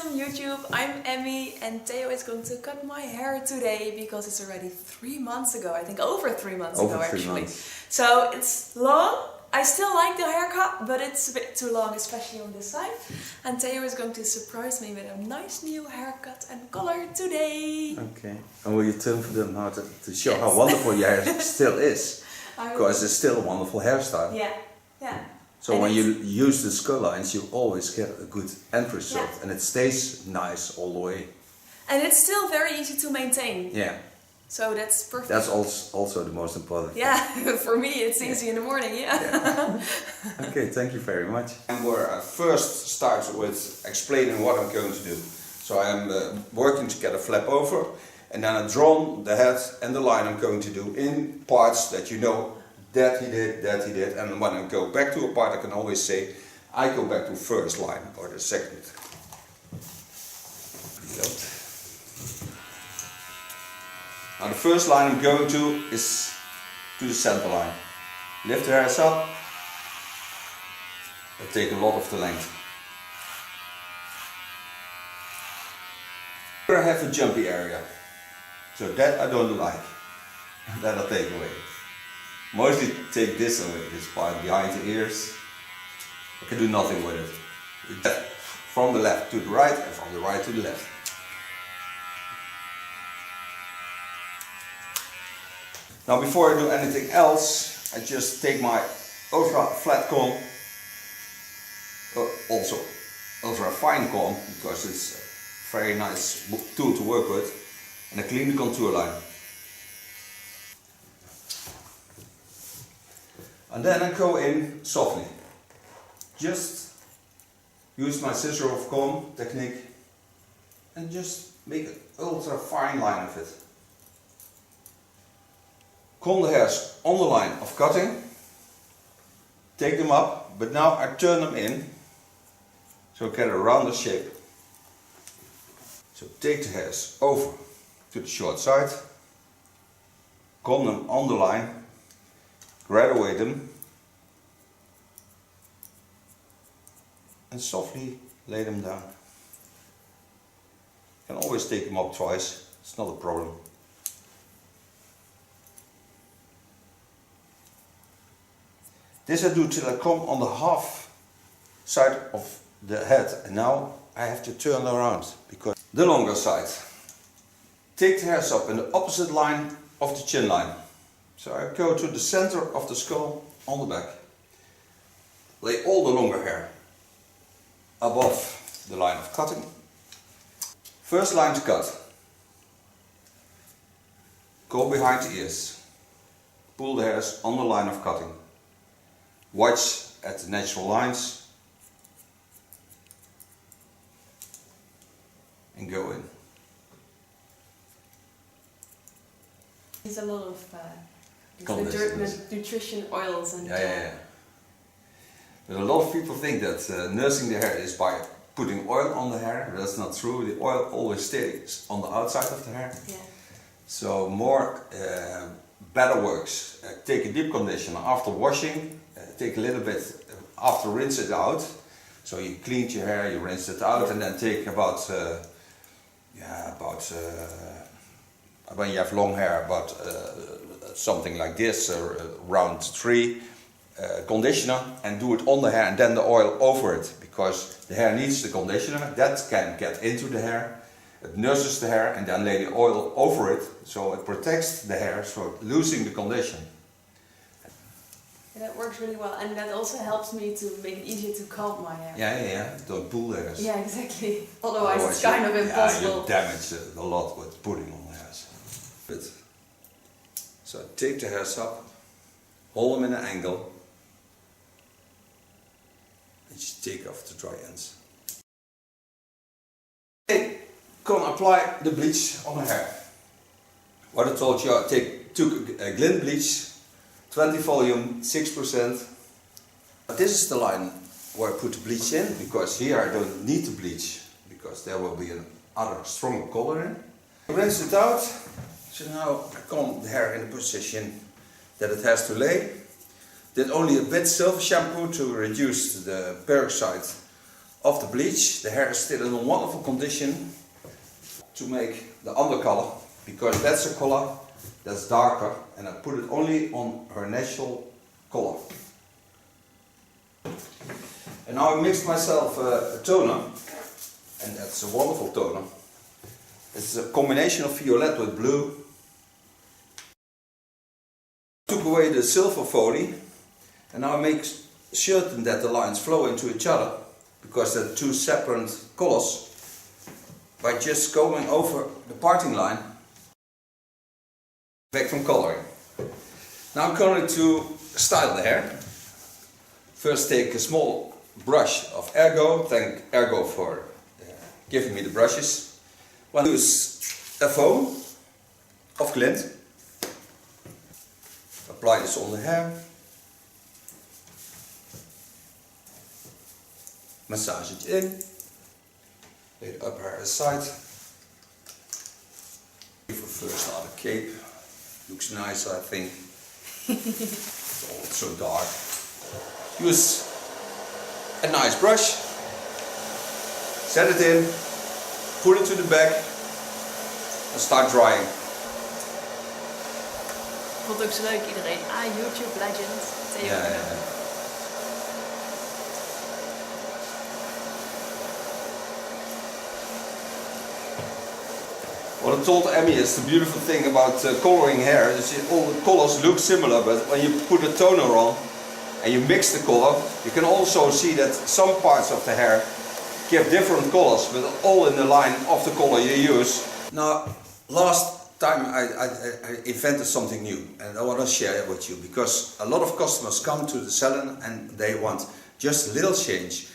from YouTube. I'm Emmy and Theo is going to cut my hair today because it's already 3 months ago. I think over 3 months ago actually. So it's long. I still like the haircut, but it's a bit too long, especially on this side. And Theo is going to surprise me with a nice new haircut and color today. Okay. And will you turn for them now to show how wonderful your hair still is? Because it's still a wonderful hairstyle. Yeah, yeah. So and when you use the skull lines, you always get a good end result, and it stays nice all the way. And it's still very easy to maintain. Yeah. So that's perfect. That's also the most important thing. Yeah, for me it's easy in the morning, yeah. Okay, thank you very much. And where I first start with explaining what I'm going to do. So I'm working to get a flap over, and then I draw the head and the line I'm going to do in parts that you know that he did, and when I go back to a part I can always say I go back to first line or the second. Now the first line I'm going to is to the center line. Lift the hairs up and take a lot of the length. Here I have a jumpy area, so that I don't like, that I take away. Mostly take this away, this part behind the ears. I can do nothing with it. From the left to the right and from the right to the left. Now before I do anything else, I just take my ultra flat comb, also ultra fine comb, because it's a very nice tool to work with, and I clean the contour line. And then I go in softly. Just use my scissor of comb technique and just make an ultra fine line of it. Comb the hairs on the line of cutting, take them up, but now I turn them in so I get a rounder shape. So take the hairs over to the short side, comb them on the line, graduate them and softly lay them down. You can always take them up twice, it's not a problem. This I do till I come on the half side of the head, and now I have to turn around because the longer side. Take the hairs up in the opposite line of the chin line. So I go to the center of the skull on the back. Lay all the longer hair above the line of cutting. First line to cut. Go behind the ears. Pull the hairs on the line of cutting. Watch at the natural lines and go in. There's a lot of nutrition oils and yeah. But a lot of people think that nursing the hair is by putting oil on the hair. That's not true. The oil always stays on the outside of the hair. Yeah. So more better works. Take a deep conditioner after washing. Take a little bit after rinse it out. So you cleaned your hair, you rinse it out, and then take about when you have long hair, about something like this, round 3 conditioner, and do it on the hair and then the oil over it, because the hair needs the conditioner. That can get into the hair, it nurses the hair, and then lay the oil over it, so it protects the hair from losing the condition. That works really well, and that also helps me to make it easier to comb my hair. Yeah. Don't pull the hairs. Yeah, exactly. Otherwise it's kind of impossible. Yeah, you damage a lot with pulling on the hairs. So take the hairs up, hold them in an angle, and just take off the dry ends. Okay, come apply the bleach on the hair. What I told you, I took a glint bleach, 20 volume, 6%. But this is the line where I put the bleach in, because here I don't need the bleach, because there will be another stronger color in. Rinse it out, so now I comb the hair in the position that it has to lay. Did only a bit silver shampoo to reduce the peroxide of the bleach. The hair is still in a wonderful condition to make the undercolor, because that's a color that's darker, and I put it only on her natural color. And now I mixed myself a toner, and that's a wonderful toner. It's a combination of violet with blue. Took away the silver folie, and now I make certain that the lines flow into each other, because they're two separate colors, by just going over the parting line back from coloring. Now I'm going to style the hair. First take a small brush of Ergo. Thank Ergo for giving me the brushes. I'll use a foam of glint. Apply this on the hair. Massage it in. Lay the upper hair aside. For first start a cape. Looks nice, I think. It's all so dark. Use a nice brush. Set it in. Pull it to the back. And start drying. Vond ook zo leuk iedereen. YouTube legend. Theo Knoop. What I told Emmy is the beautiful thing about coloring hair is all the colors look similar, but when you put a toner on and you mix the color, you can also see that some parts of the hair give different colors, but all in the line of the color you use. Now, last time I invented something new, and I want to share it with you, because a lot of customers come to the salon and they want just a little change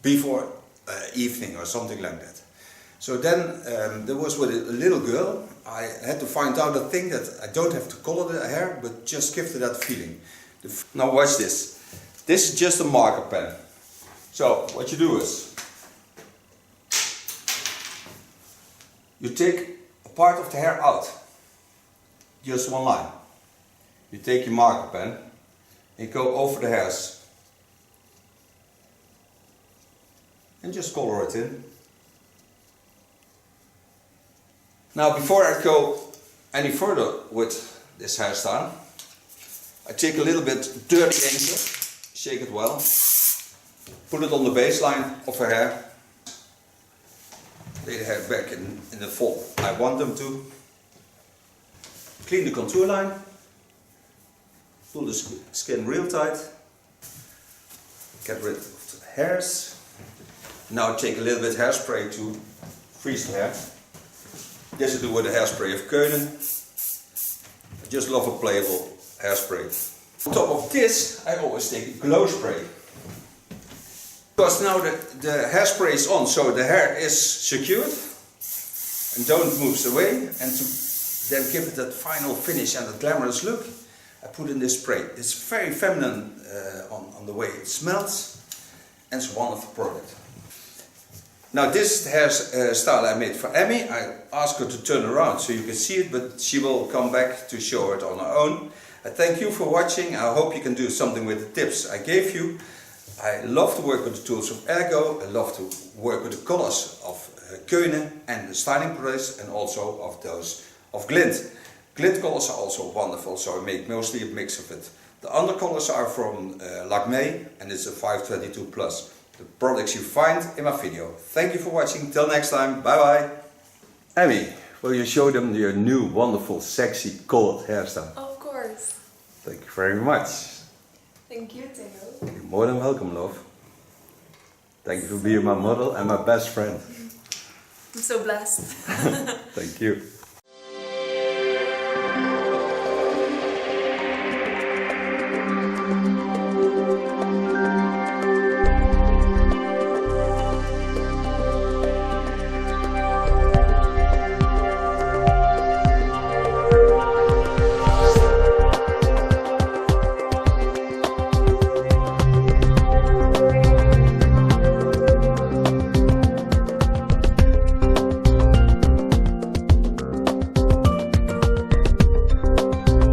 before evening or something like that. So then there was with a little girl, I had to find out a thing that I don't have to color the hair, but just give it that feeling. Now watch this. This is just a marker pen. So what you do is, you take a part of the hair out, just one line. You take your marker pen and go over the hairs and just color it in. Now, before I go any further with this hairstyle, I take a little bit dirty anchor, shake it well, put it on the baseline of her hair, lay the hair back in the fold I want them to, clean the contour line, pull the skin real tight, get rid of the hairs. Now take a little bit hairspray to freeze the hair. This I do with the hairspray of Keunen. I just love a playable hairspray. On top of this, I always take a glow spray. Because now the hairspray is on, so the hair is secured and don't move away. And to then give it that final finish and that glamorous look, I put in this spray. It's very feminine on the way it smells, and it's a wonderful product. Now this hairstyle I made for Emmy. I asked her to turn around so you can see it, but she will come back to show it on her own. I thank you for watching. I hope you can do something with the tips I gave you. I love to work with the tools of Ergo. I love to work with the colors of Keunen and the styling products, and also of those of Glint. Glint colors are also wonderful, so I make mostly a mix of it. The undercolors are from Lacme, and it's a 522 plus. The products you find in my video. Thank you for watching. Till next time. Bye bye. Emmy, will you show them your new wonderful sexy colored hairstyle? Of course. Thank you very much. Thank you, Theo. You're more than welcome, love. Thank you for being my model and my best friend. I'm so blessed. Thank you.